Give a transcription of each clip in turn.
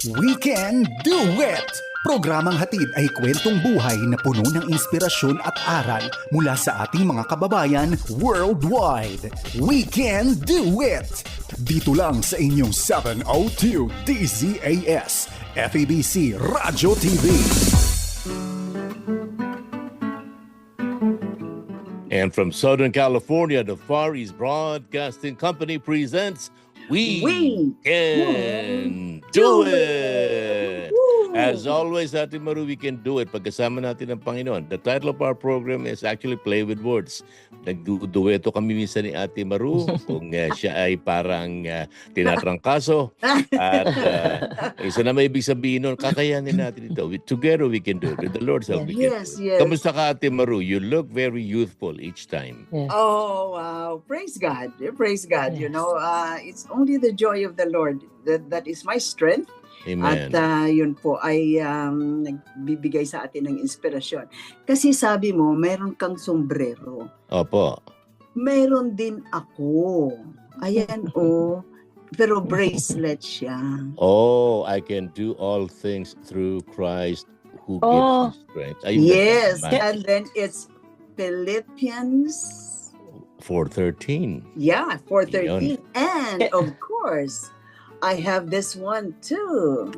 We Can Do It! Programang hatid ay kwentong buhay na puno ng inspirasyon at aral mula sa ating mga kababayan worldwide. We Can Do It! Dito lang sa inyong 702 DZAS, FEBC Radyo TV. And from Southern California, the Far East Broadcasting Company presents We Can Do It! As always, Ate Maru, we can do it. Pagkasama natin ng Panginoon. The title of our program is actually Play with Words. Nagdudueto kami minsan ni Ate Maru kung siya ay parang tinatrangkaso. At isa na may ibig sabihin nun, kakayanin natin ito. Together we can do it. With the Lord's help, we can do it. Kamusta ka, Ate Maru? You look very youthful each time. Yes. Oh, wow. Praise God. Praise God. Yes. You know, it's only the joy of the Lord that is my strength. Amen. At yun po ay nagbibigay sa atin ng inspirasyon. Kasi sabi mo, meron kang sombrero. Opo. Meron din ako. Ayan, oh. Pero bracelet siya. Oh, I can do all things through Christ who gives Oh. me strength. Ayun, Yes. man. And then it's Philippians 4:13. Yeah, 4:13. Yun. And of course, I have this one too.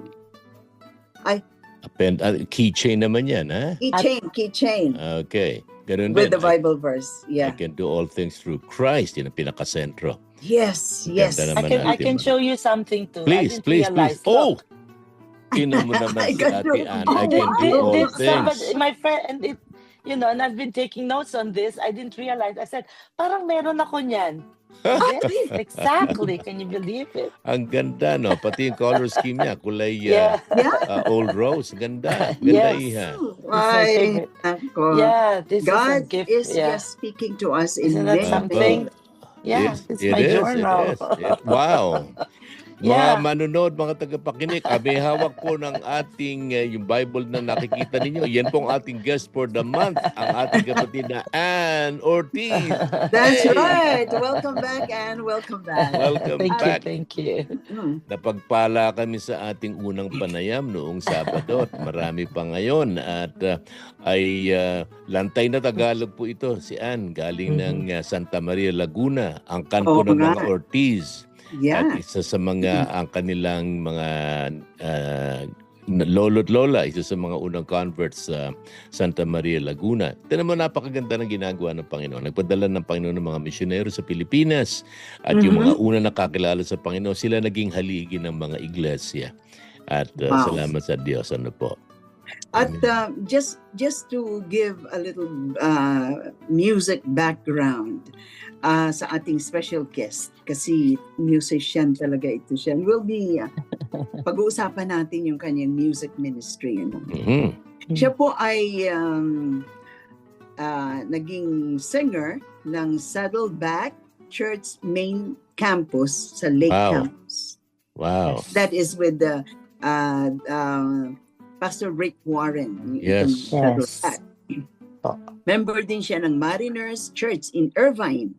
Keychain naman yan, ha? Keychain. Okay. Ganun With din. the Bible verse. I Yeah. can do all things through Christ. Yun ang pinakasentro. Yes, Ang yes. ganda naman I natin, can Mara. show you something too. Please, I didn't please. realize. Oh! Look. Tinan mo naman I si can Ate do- Ann. I can do Oh, all wow. things. My friend, and it, and I've been taking notes on this. I didn't realize. I said, parang meron ako niyan. Yes, exactly. Can you believe it? Ang ganda, no? Pati yung color scheme niya. Kulay Yeah. Yeah. old rose. Ganda. Ganda, Yes. Iha. Ay, favorite. nako. Yeah, this God is a gift. is Yeah. just speaking to us in Isn't that many something? ways. Yeah, Yes, it's it my is, journal. it is. Wow. Yeah. Mga manunod, mga tagapakinig, may hawak po ng ating yung Bible na nakikita ninyo. Yan pong ating guest for the month, ang ating kapatid na Ann Ortiz. That's Hey! right. Welcome back and welcome back. Welcome back. Thank you. Mm. Napagpala kami sa ating unang panayam noong Sabado at marami pa ngayon. At lantay na Tagalog po ito. Si Ann, galing ng Santa Maria, Laguna. Ang kanpo Oo ng nga. mga Ortiz. Yeah. At isa sa mga, ang kanilang mga lolo't lola, isa sa mga unang converts sa Santa Maria, Laguna. Tignan mo, napakaganda ng ginagawa ng Panginoon. Nagpadala ng Panginoon ng mga misyonero sa Pilipinas. At yung mga una nakakilala sa Panginoon, sila naging haligi ng mga iglesia. At Wow. salamat sa Diyos. Ano po? At just to give a little music background sa ating special guest, kasi musician talaga ito siya. We'll be pag-uusapan natin yung kanyang music ministry. Mhm. Siya po ay naging singer ng Saddleback Church main campus sa Lake Wow. Campus. Wow. That is with the Pastor Rick Warren. Yes. Itong Yes. Saddleback. Member din siya ng Mariners Church in Irvine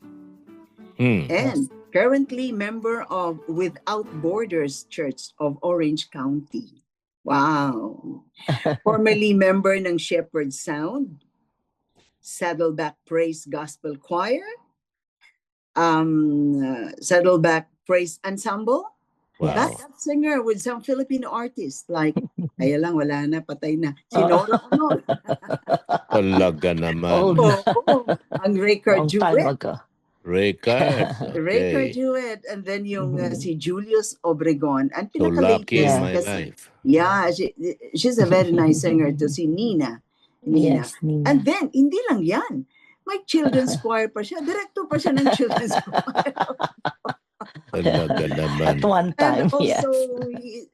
and currently member of Without Borders Church of Orange County. Wow. Formerly member ng Shepherd Sound, Saddleback Praise Gospel Choir, Saddleback Praise Ensemble, Wow. backup singer with some Filipino artists like, kaya lang, wala na, patay na, si Nora Honor. Talaga naman. Oh, Oo, ang Raycard long time Jewett. ago. Raycard. Raycard Okay. Jewett, and then yung Mhm. si Julius Obregon. And So lucky in pinaka-latest my kasi, life. yeah, she's a very nice singer to si Nina. Yes, Nina. And then, hindi lang yan. May children's choir pa siya. Director pa siya ng children's choir. Talaga naman. At one time, And also, yes.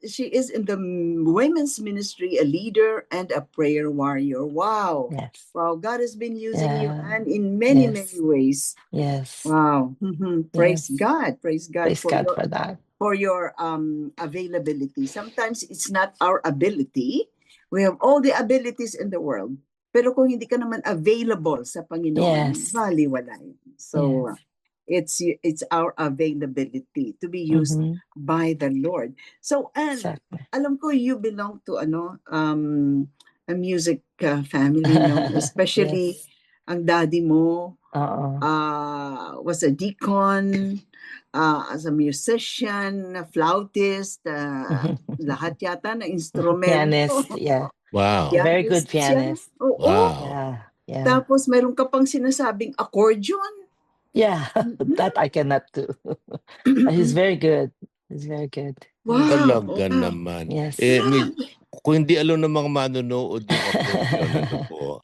she is in the women's ministry, a leader and a prayer warrior. Wow. Yes, Wow, God has been using you Yeah. and in many, Yes. many ways. yes. Wow. Mhm. Praise Yes. God. Praise God, Praise God your, for that. for your availability. Sometimes it's not our ability. We have all the abilities in the world. Pero kung hindi ka naman available sa Panginoon, Yes. baliwala yun. So, Yes. It's our availability to be used Mhm. by the Lord. So, and Exactly. alam ko you belong to a music family, no? Especially Yes. ang daddy mo Oo. was a deacon, as a musician, a flautist, lahat yata na instrumento. Pianist, yeah. Wow. Very good Pianist siya. pianist. Oo. Wow. Yeah, yeah. Tapos mayroon ka pang sinasabing accordion. Yeah, Mhm. that I cannot do. He's very good. He's very good. Yes. Wow. Talaga Wow. naman. Yes. Grabe. Kung hindi alam ng mga manonood yung accordion, ano po,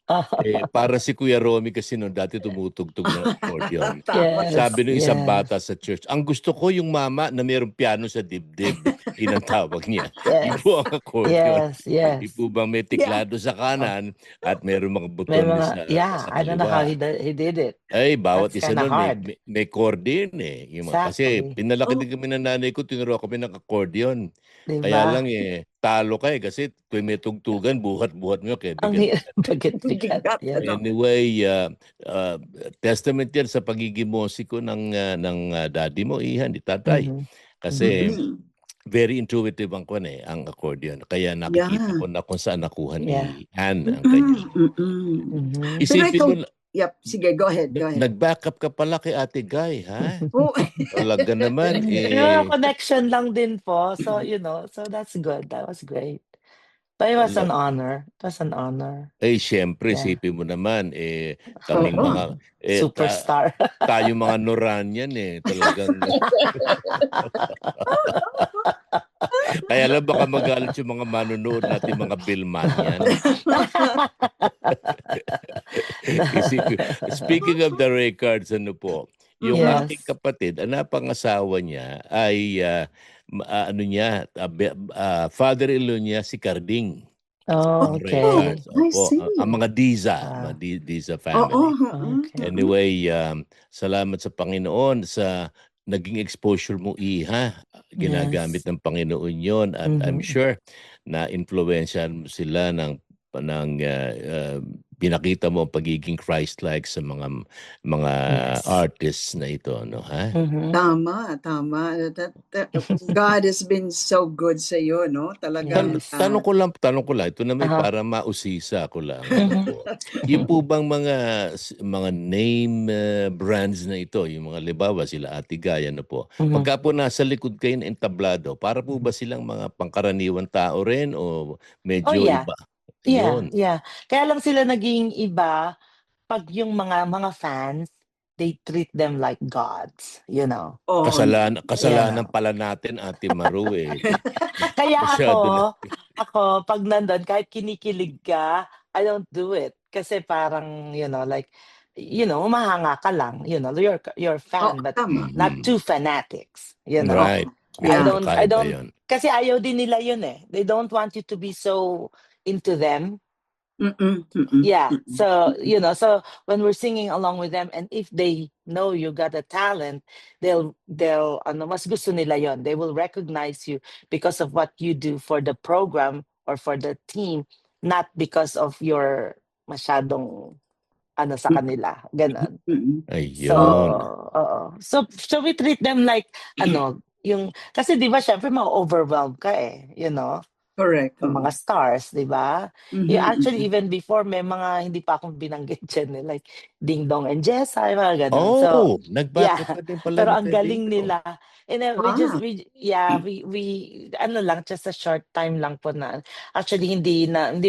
para si Kuya Romy kasi noon dati tumutugtog ng accordion. Tama. Yes, Sabi ng isang yes, bata sa church, ang gusto ko yung mama na mayroong piano sa dibdib. Yun ang tawag niya. Yun yes, po ang accordion. yes, yes. Yung po bang may Yeah. teklado sa kanan at mayroong mga May butones mga, yeah, sa I don't know how kaliwa. he did it. Ay, bawat That's isa kind of nun may, hard. may accordion eh. Kasi Exactly. pinalaki Oh, din kami ng nanay ko, tinuro kami ng accordion. Kaya Diba? lang talo ka kasi tuwing may tugtugan, buhat-buhat mo kaya Ang bigat. bigat-bigat. bigat, Yes. ano? Anyway, testament yan sa pagiging musiko ng daddy mo, Ihan, di tatay. Mhm. Kasi Mhm. very intuitive ang accordion. Kaya nakikita Yeah. ko na kung saan nakuha Yeah. ni Anne ang kanyang. Mhm. Pero Isipin ikaw, mo, yep, sige, go ahead, go ahead. nag-backup ka pala kay Ate Guy, ha? Oh, Talaga naman, Yung connection lang din po. So, so that's good. That was great. But it was an honor. It was an honor. Siyempre, Yeah. isipin mo naman, kaming Oo. mga, Superstar. tayo mga Noranian, talagang, kaya lang baka magalit yung mga manonood natin, mga Billmanian. Speaking of the records, ano po, yung Yes. aking kapatid, ang napangasawa niya ay, father-in-law niya si Carding. Oh, Ang records, okay. I opo. see. Ang mga Diza, Ah. Diza Oo. family. Okay. Anyway, salamat sa Panginoon sa naging exposure mo, Iha. Ginagamit Yes. ng Panginoon yon at I'm Mhm. sure na influensyahan mo sila ng pinakita mo ang pagiging Christ-like sa mga Yes. artists na ito, no, ha? Mhm. Tama. God has been so good sa iyo, no? Talagang, Yes. Tanong ko lang, ito na may para mausisa ko lang. Ano Mhm. po. Yung po bang mga name brands na ito, yung mga libawa sila Ate Gaya, ano po. Mhm. Pagka po nasa likod kayo ng entablado, para po ba silang mga pangkaraniwan tao rin o Oh, medyo yeah. iba? Yeah, Yun. yeah. Kaya lang sila naging iba pag yung mga fans, they treat them like gods, Oo. Kasalanan pala natin, Ate Maru, Kaya Masyado na. ako pag nandun kahit kinikilig ka, I don't do it. Kasi parang, humahanga ka lang, you're Oo, fan but tama. not too fanatics, Right. I Yeah. don't I Kakaiba don't yun. kasi ayaw din nila yun eh. They don't want you to be so into them. Yeah. So, so when we're singing along with them and if they know you got a talent, they'll mas gusto nila yon. They will recognize you because of what you do for the program or for the team, not because of your masyadong sa kanila. Ganon. So, Ayun. So we treat them like yung kasi 'di ba syempre ma-overwhelm ka Correct. yung mga stars, 'di ba? Actually, even before may mga hindi pa akong binanggit diyan like Ding Dong and Jessa, yung mga gano'n. So, yeah. Nag-backup ka din pala Pero ni ang galing Pedrito. nila. And then we lang just a short time lang po na actually hindi na hindi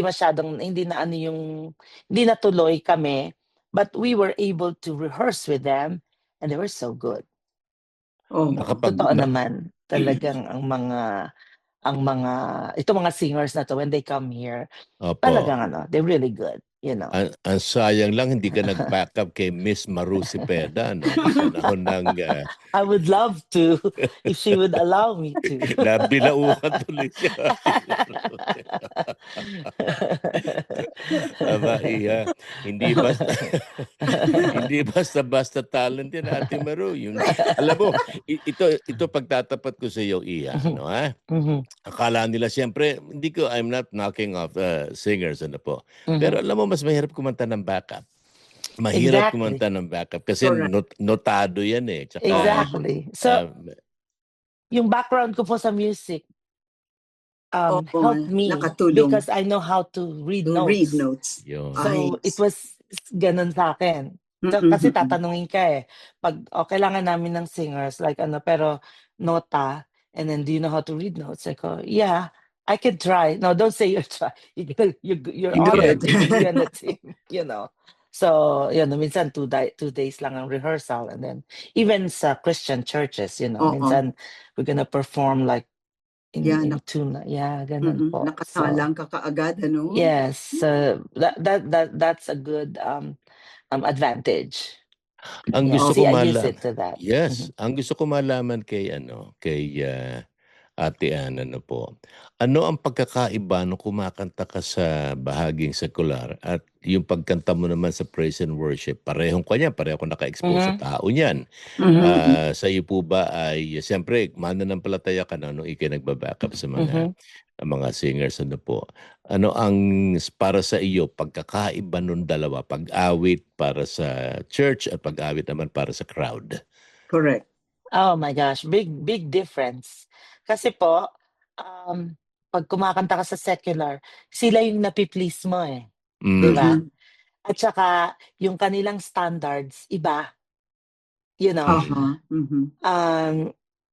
natuloy kami, but we were able to rehearse with them and they were so good. Oh. Totoo naman. Talagang itong mga singers na 'to when they come here, Opo. talagang they're really good, Ang sayang lang hindi ka nag-backup kay Miss Maru Cepeda, no? Sa panahon ng I would love to if she would allow me to. nabilaukan tuloy siya. Aba, Iha, hindi basta talent yan, Ate Maru. Alam mo, ito pagtatapat ko sa iyo, Iha, no, ha? Akala nila siyempre, I'm not knocking off singers, ano po. Pero alam mo, mas mahirap kumanta ng backup. Mahirap Exactly. kumanta ng backup kasi Correct. notado yan eh. Tsaka, Exactly. So, um, yung background ko po sa music helped me nakatulong because I know how to read to read notes. notes. yun. So, Ay, it was ganun sa akin. So, kasi tatanungin ka eh, pag kailangan namin ng singers, like pero nota, and then do you know how to read notes? I go, yeah, I can try. No, don't say you try. You're You do on it. it. You're gonna be on the team, So, minsan 2 days lang ang rehearsal. And then, even sa Christian churches, Oo. minsan we're gonna perform like Yeah, in tune. Yeah, ganun po. So, Nakasalang ka kaagad, ano? yes, that's a good advantage. Ang Yeah, gusto see, ko I use malaman, it to that. yes, ang gusto ko malaman kay Ate Ann, ano ang pagkakaiba nung kumakanta ka sa bahaging sekular at yung pagkanta mo naman sa praise and worship? Parehong kanya, pareho ko naka-expose sa tao niyan. Sa iyo po ba ay, siyempre, mananampalataya ka na nung ikay nagba-backup sa mga singers, Ano ang para sa iyo pagkakaiba nung dalawa, pag-awit para sa church at pag-awit naman para sa crowd? Correct. Oh my gosh, big difference. Kasi po, pag kumakanta ka sa secular, sila yung napi-please mo eh. Di ba? At saka, yung kanilang standards, iba.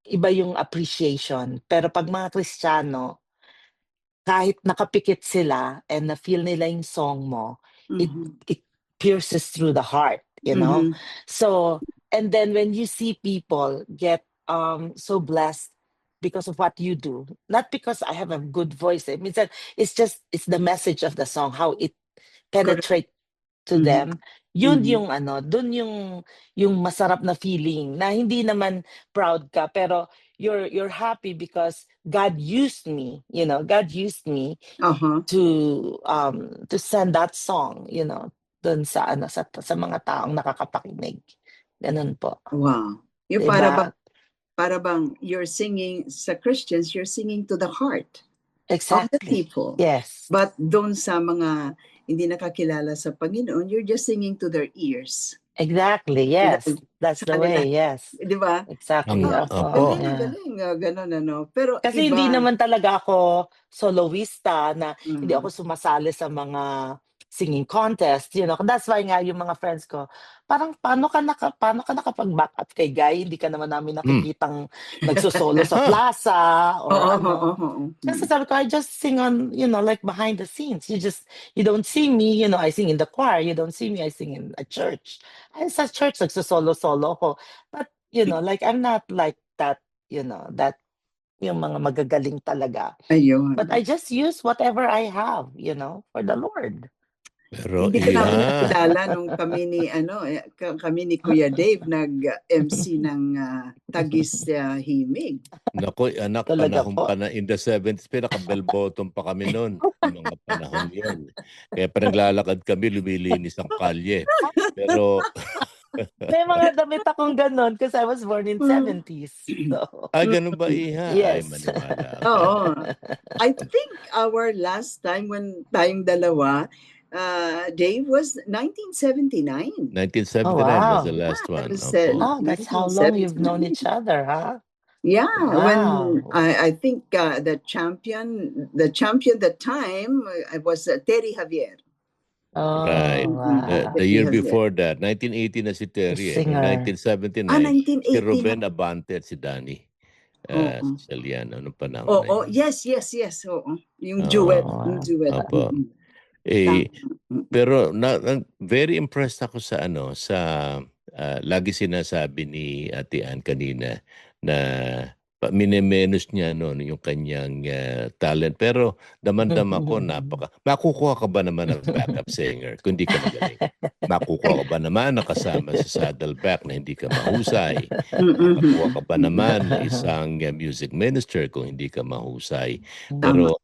Iba yung appreciation. Pero pag mga Kristiyano, kahit nakapikit sila and na-feel nila yung song mo, it pierces through the heart, So, and then when you see people get so blessed because of what you do, not because I have a good voice, it means that it's the message of the song, how it penetrates to them. Yun yung dun yung masarap na feeling na hindi naman proud ka pero you're happy because God used me, God used me to send that song, dun sa sa mga taong nakakapakinig. Ganun po. Wow. Yung Diba? para bang you're singing sa Christians, you're singing to the heart of the Exactly. people. Yes. But doon sa mga hindi nakakilala sa Panginoon, you're just singing to their ears. Exactly. Yes. That's the kanila. way. Yes. Di ba? Exactly. Opo. Galing. Ganon, Pero kasi iba. hindi naman talaga ako soloista na hindi ako sumasali sa mga singing contest, That's why nga yung mga friends ko, parang paano ka nakapag-back up kay Guy? Hindi ka naman namin nakikitang nagsosolo sa plaza or Kasi sabi ko, I just sing on, like behind the scenes. You don't see me, I sing in the choir. You don't see me, I sing in a church. And sa church, nagsosolo-solo ko. But, like, I'm not like that, that yung mga magagaling talaga. Ayun. But I just use whatever I have, for the Lord. Pero Hindi ka namin nakilala nung kami ni Kuya Dave nag-MC ng Tagis Himig. Nako, anak, Talaga panahon po. pa na in the 70s, naka-bell bottom pa kami noon. Mga panahon yun. Kaya pa naglalakad kami, lumilinis ang kalye. Pero May mga damit akong ganon because I was born in 70s. So, ganun ba, Iha? Ay, yes. maniwala ako. Oo. I think our last time when tayong dalawa, Dave, was 1979. 1979 Oh, wow. was the last one. Oh, that's how long you've known each other, huh? Yeah, Wow. when I think the champion that time was Terry Javier. Oh, Right. wow. The year before that, 1980 na si Terry. Singer. 1979, 1980 si Ruben Abante at si Danny. Siciliano, nung panahon na yun. Yes. Oo. Yung duet. Opo. Pero very impressed ako sa lagi sinasabi ni Ate Ann kanina na minimenos niya yung kanyang talent. Pero damandam ako, makukuha ka ba naman ng backup singer kung hindi ka magaling? Makukuha ka ba naman nakasama sa Saddleback na hindi ka mahusay? Makukuha ka ba naman na isang music minister kung hindi ka mahusay? Pero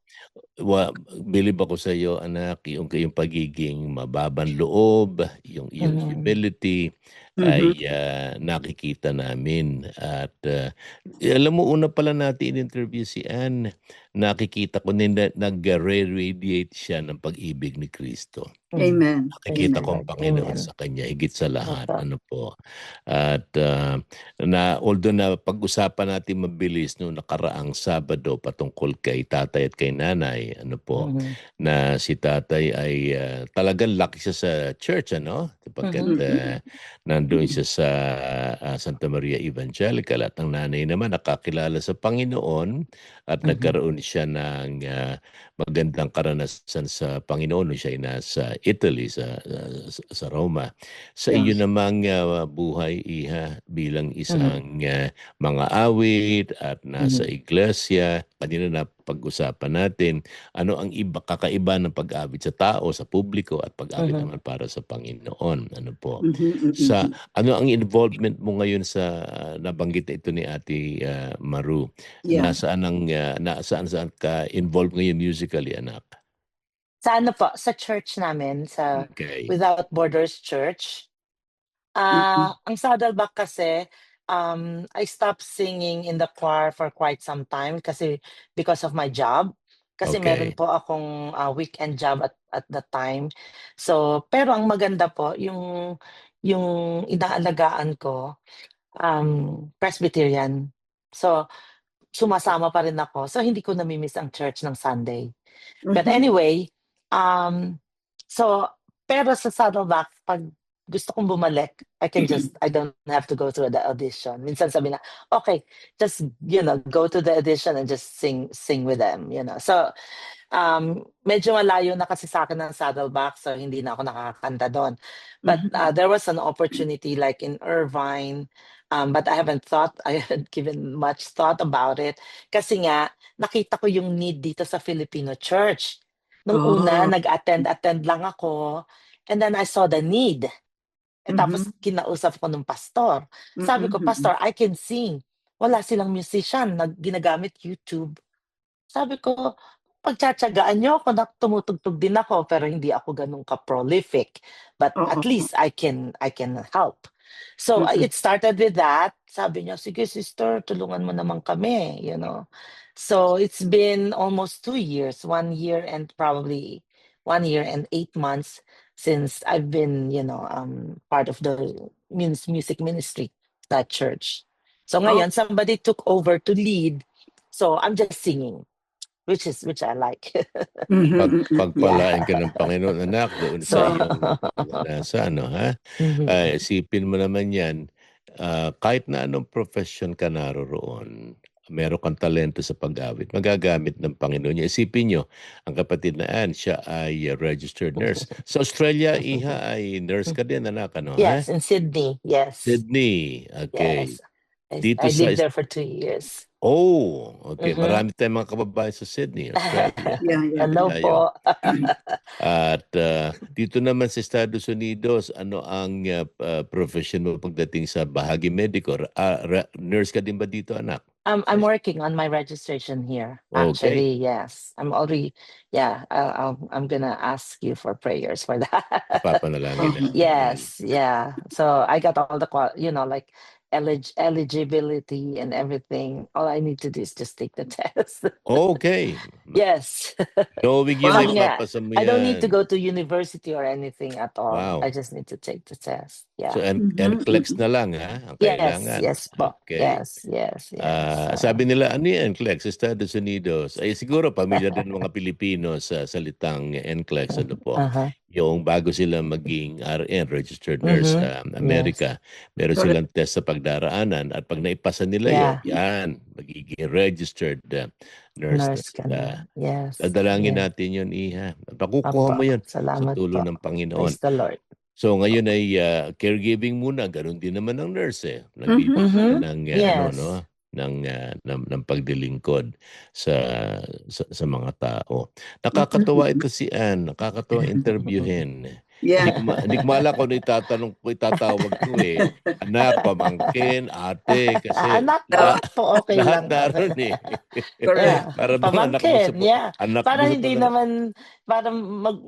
believe ako sa iyo, anak, yung pagiging mababang loob, yung humility, ay nakikita namin. At alam mo, una pala natin in-interview si Anne, nakikita ko na nag-radiate siya ng pag-ibig ni Kristo. Amen. Nakikita ko Amen. ang Panginoon Amen. sa kanya, higit sa lahat. Opo. Ano po. At although na pag-usapan natin mabilis noong nakaraang Sabado patungkol kay tatay at kay nanay, ano po, Mhm. na si tatay ay talagang laki siya sa church, ano? Sapagkat nandoon siya sa Santa Maria Evangelical, at ang nanay naman nakakilala sa Panginoon at nagkaroon siya ng magandang karanasan sa Panginoon nung siya ay nasa Italy, sa Roma. Sa iyo namang buhay, Iha, bilang isang mga awit at nasa iglesia, kanina na pag-usapan natin, ano ang kakaiba ng pag-awit sa tao, sa publiko, at pag-awit naman para sa Panginoon. Ano po? Ano ang involvement mo ngayon sa nabanggit na ito ni Ate Maru? Yeah. Saan ka involved ngayon musically, anak? Sa ano po, sa church namin, sa Okay. Without Borders Church. Ang Saddleback kasi, I stopped singing in the choir for quite some time kasi because of my job. Kasi meron Okay. po akong weekend job at the time. So, pero ang maganda po, yung inaalagaan ko, Presbyterian. So, sumasama pa rin ako. So, hindi ko namimiss ang church ng Sunday. But anyway, so, pero sa Saddleback, pag gusto kong bumalik, I don't have to go through the audition. Minsan sabi na, okay, just, go to the audition and just sing with them, So, medyo malayo na kasi sa akin ng Saddleback, so hindi na ako nakakanta doon. But there was an opportunity like in Irvine, but I haven't given much thought about it. Kasi nga, nakita ko yung need dito sa Filipino church. Nung una, nag-attend lang ako, and then I saw the need. Tapos kinausap ko ng pastor. Sabi ko, Pastor, I can sing. Wala silang musician, ginagamit YouTube. Sabi ko, pagtsatsagaan niyo ako, na tumutugtog din ako, pero hindi ako ganun ka-prolific. But at least I can help. So it started with that. Sabi niya, sige sister, tulungan mo naman kami, So it's been almost 2 years, 1 year and probably 1 year and 8 months since I've been, part of the music ministry at church. So ngayon, somebody took over to lead. So I'm just singing, which I like. Pagpalain ka ng Panginoon, anak, doon sa iyong nasa ha? Isipin mo naman yan, kahit na anong profession ka naroroon, meron kang talento sa pag-awit, magagamit ng Panginoon niya. Isipin nyo, ang kapatid na Anne, siya ay registered nurse. Sa Australia, Iha, ay nurse ka din, anak, ano? Yes, in Sydney, yes. Sydney, okay. Yes. Dito I lived there for 2 years. Oh, okay. Marami tayong mga kababayan sa Sydney, Australia. Hello po. At dito naman sa Estados Unidos, ano ang profession mo pagdating sa bahagi medico? Nurse ka din ba dito, anak? I'm working on my registration here. Actually, yes. I'm already, I'm gonna ask you for prayers for that. Papanalangin na. Yes, yeah. So I got all the, like eligibility and everything. All I need to do is just take the test. Okay. Yes. Knowing you, Sabi nga, mapapasa mo I don't need to yan. go to university or anything at all. Wow. I just need to take the test. Yeah. So, NCLEX na lang, ha? Ang kailangan. Yes po. Okay. Yes. Sabi nila, ano yung NCLEX sa Estados Unidos? Ay siguro, pamilya din ng mga Pilipino sa salitang NCLEX. Ano po? Yung bago sila maging RN, registered nurse sa Amerika, meron silang test sa pagdaraanan, at pag naipasa nila yan, magiging registered nurse ka na. Yes. Dadalangin natin yun, Iha. Pakukuha mo yun sa tulong ng Panginoon. Praise the Lord. So ngayon ay caregiving muna, ganoon din naman ng nurse nagbibigay ng pagdilingkod sa mga tao. Nakakatuwa ito si Anne, nakakatuwa interviewin. Yeah. Hindi ko maalala kung itatawag ko eh. Anak, pamangkin, ate, kasi Anak po, okay lahat lang. naroon eh. Correct. Para bang anak mo Pamangkin, anak Para mo hindi naman,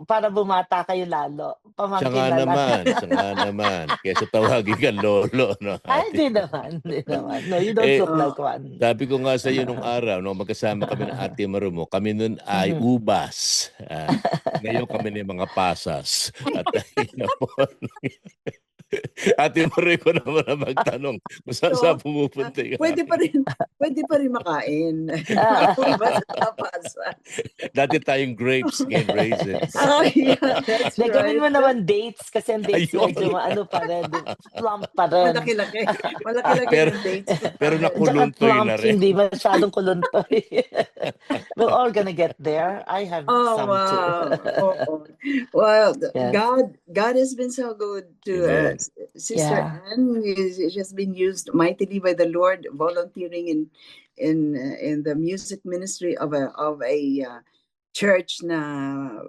para bumata kayo lalo. Siya Pamangkin na lang. nga naman. Kesa tawagin ka lolo, no, Ay, ate. hindi naman. No, you don't look like one. Sabi ko nga sa iyo nung araw, nung magkasama kami ng Ate Maru mo, kami nun ay ubas. Ngayon kami na mga pasas. At ayun po. Ate Maru ko naman na magtanong kung saan pumupunta yung Pwede pa rin makain. Dati tayong grapes, ngayon raisins. Yeah, that's right. Gawin mo naman dates kasi ang dates medyo pa rin. Plump pa rin. Malaki-laki yung dates. Pero nakuluntoy na rin. Hindi masyadong kuluntoy. We're all gonna get there. I have some too. Well, Yes. God has been so good to us. Sister Anne has been used mightily by the Lord, volunteering in the music ministry of a church na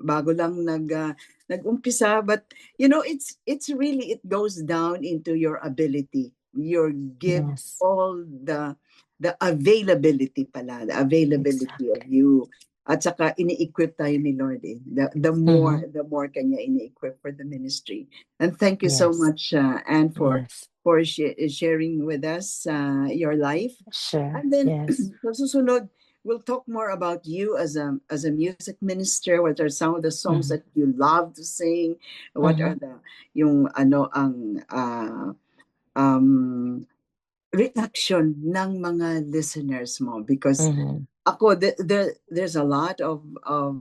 bago lang nag-umpisa, but it's really, it goes down into your ability, your gift, all the availability of you. At saka ini-equip tayo ni Lord eh. The more kanya ini-equip for the ministry. And thank you so much, Anne, for sharing with us your life. Sure. And then sa susunod, we'll talk more about you as a music minister. What are some of the songs that you love to sing? What are ang reaction ng mga listeners mo? Because ako, there's a lot of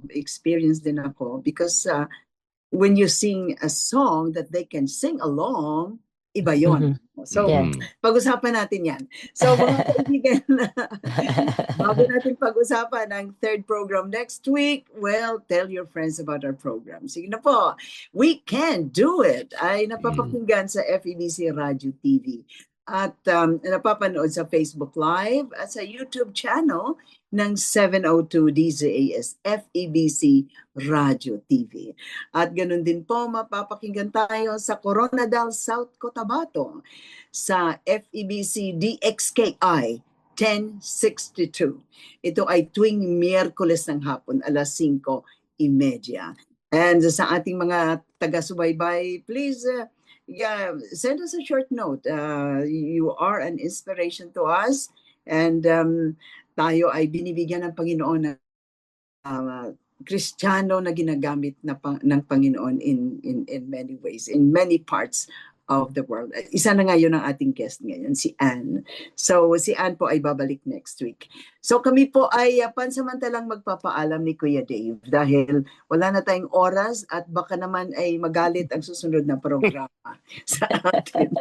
experience din ako, because when you sing a song that they can sing along, iba yun. So, pag-usapan natin yan. So, mga kaibigan, bago natin pag-usapan ang third program next week, well, tell your friends about our program. Sige na po, We Can Do It ay napapakinggan sa FEBC Radio TV. At napapanood sa Facebook Live at sa YouTube channel ng 702 DZAS FEBC Radio TV. At ganun din po, mapapakinggan tayo sa Coronadal, South Cotabato sa FEBC DXKI 1062. Ito ay tuwing Miyerkules ng hapon, alas 5:30. And sa ating mga taga-subaybay, please send us a short note. You are an inspiration to us, and tayo ay binibigyan ng Panginoon na Kristiyano na ginagamit ng Panginoon in many ways, in many parts of the world. Isa na ngayon ang ating guest ngayon, si Anne. So si Anne po ay babalik next week. So kami po ay pansamantalang magpapaalam ni Kuya Dave dahil wala na tayong oras at baka naman ay magalit ang susunod na programa sa atin.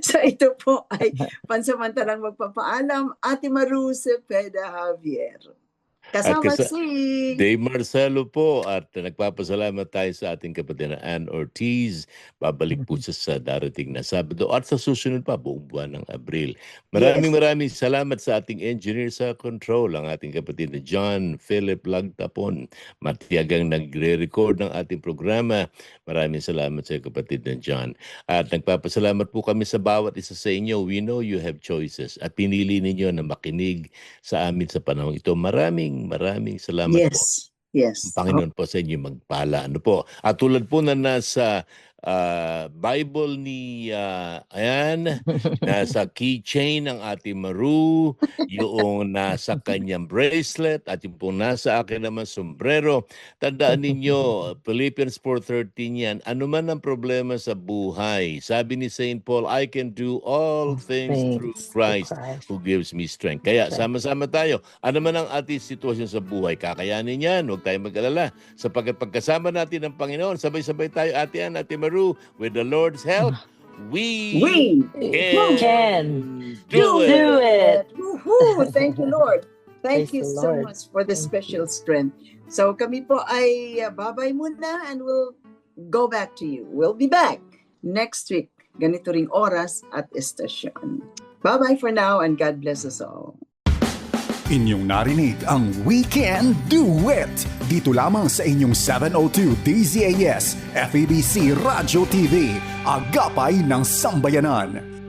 So ito po ay pansamantalang magpapaalam, Ate Maru Cepeda Javier. Kasama si Dave Marcelo po, at nagpapasalamat tayo sa ating kapatid na Anne Ortiz. Babalik po siya sa darating na Sabado at sa susunod pa buong buwan ng Abril. Maraming salamat sa ating engineer sa control, ang ating kapatid na John Philip Lagtapon. Matiyagang nagre-record ng ating programa. Maraming salamat sa kapatid na John. At nagpapasalamat po kami sa bawat isa sa inyo. We know you have choices at pinili ninyo na makinig sa amin sa panahon ito. Maraming salamat po. Yes. Panginoon po sa inyo magpala. Ano po? At tulad po na nasa Bible ni Anne, nasa keychain ng Ate Maru, yung nasa kanyang bracelet, at yung pong nasa akin naman sombrero. Tandaan ninyo, Philippians 4:13 yan, ano man ang problema sa buhay, sabi ni St. Paul, I can do all things through Christ who gives me strength. Kaya sama-sama tayo. Ano man ang ating sitwasyon sa buhay, kakayanin yan. Huwag tayong mag-alala. Sapagkat pagkasama natin ng Panginoon, sabay-sabay tayo, Ate Anne, Ate Maru, with the Lord's help, we can do it. Woohoo! Thank you, Lord. Thank you so much for the special strength. So kami po ay babay muna, and we'll go back to you. We'll be back next week, ganito ring oras at estasyon. Bye-bye for now, and God bless us all. Inyong narinig ang We Can Do It! Dito lamang sa inyong 702 DZAS, FEBC Radio TV, Agapay ng Sambayanan.